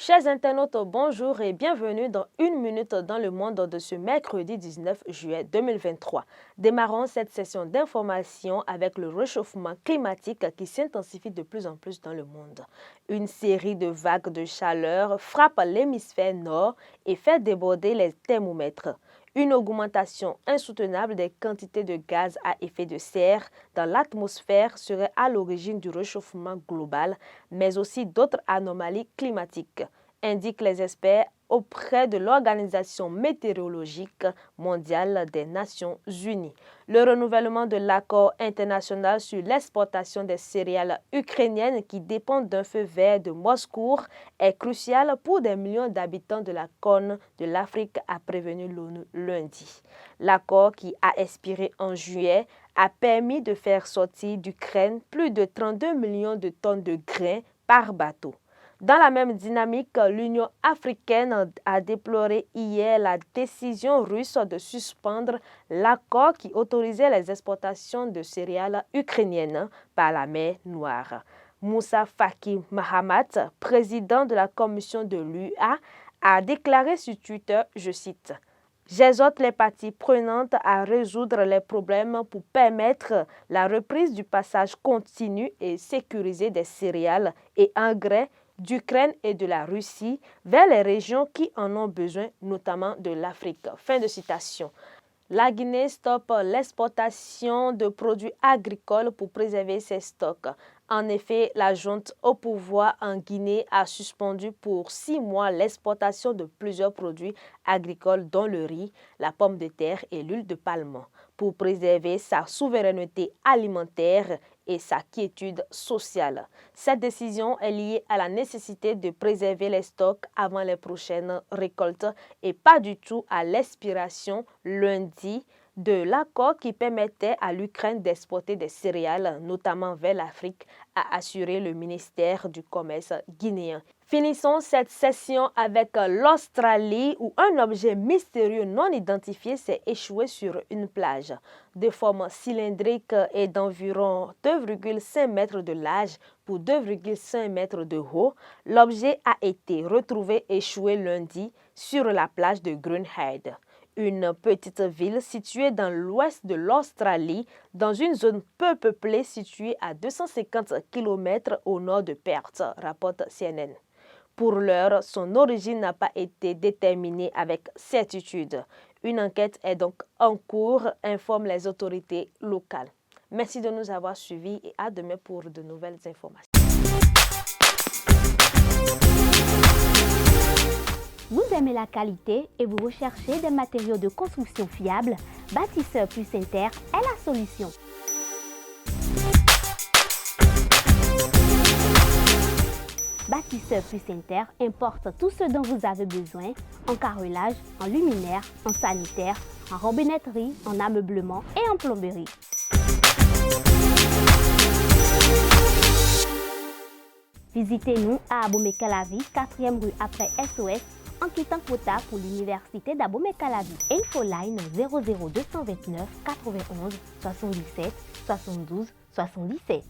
Chers internautes, bonjour et bienvenue dans Une minute dans le monde de ce mercredi 19 juillet 2023. Démarrons cette session d'information avec le réchauffement climatique qui s'intensifie de plus en plus dans le monde. Une série de vagues de chaleur frappe l'hémisphère nord et fait déborder les thermomètres. Une augmentation insoutenable des quantités de gaz à effet de serre dans l'atmosphère serait à l'origine du réchauffement global, mais aussi d'autres anomalies climatiques, indiquent les experts auprès de l'Organisation météorologique mondiale des Nations Unies. Le renouvellement de l'accord international sur l'exportation des céréales ukrainiennes qui dépendent d'un feu vert de Moscou est crucial pour des millions d'habitants de la Corne de l'Afrique, a prévenu l'ONU lundi. L'accord qui a expiré en juillet a permis de faire sortir d'Ukraine plus de 32 millions de tonnes de grains par bateau. Dans la même dynamique, l'Union africaine a déploré hier la décision russe de suspendre l'accord qui autorisait les exportations de céréales ukrainiennes par la mer Noire. Moussa Faki Mahamat, président de la commission de l'UA, a déclaré sur Twitter, je cite, « J'exhorte les parties prenantes à résoudre les problèmes pour permettre la reprise du passage continu et sécurisé des céréales et engrais d'Ukraine et de la Russie vers les régions qui en ont besoin, notamment de l'Afrique. » Fin de citation. La Guinée stoppe l'exportation de produits agricoles pour préserver ses stocks. En effet, la junte au pouvoir en Guinée a suspendu pour 6 mois l'exportation de plusieurs produits agricoles dont le riz, la pomme de terre et l'huile de palme, pour préserver sa souveraineté alimentaire et sa quiétude sociale. Cette décision est liée à la nécessité de préserver les stocks avant les prochaines récoltes et pas du tout à l'expiration lundi de l'accord qui permettait à l'Ukraine d'exporter des céréales, notamment vers l'Afrique, a assuré le ministère du Commerce guinéen. Finissons cette session avec l'Australie où un objet mystérieux non identifié s'est échoué sur une plage. De forme cylindrique et d'environ 2,5 mètres de large pour 2,5 mètres de haut, l'objet a été retrouvé échoué lundi sur la plage de Greenhead, une petite ville située dans l'ouest de l'Australie, dans une zone peu peuplée située à 250 km au nord de Perth, rapporte CNN. Pour l'heure, son origine n'a pas été déterminée avec certitude. Une enquête est donc en cours, informent les autorités locales. Merci de nous avoir suivis et à demain pour de nouvelles informations. Vous aimez la qualité et vous recherchez des matériaux de construction fiables? Bâtisseur Plus Inter est la solution. Bâtisseur Plus Inter importe tout ce dont vous avez besoin en carrelage, en luminaire, en sanitaire, en robinetterie, en ameublement et en plomberie. Visitez-nous à Abomey-Calavi, 4e rue après SOS, en quittant Kota pour l'université d'Abomey-Calavi. Infoline 00229 91 77 72 77.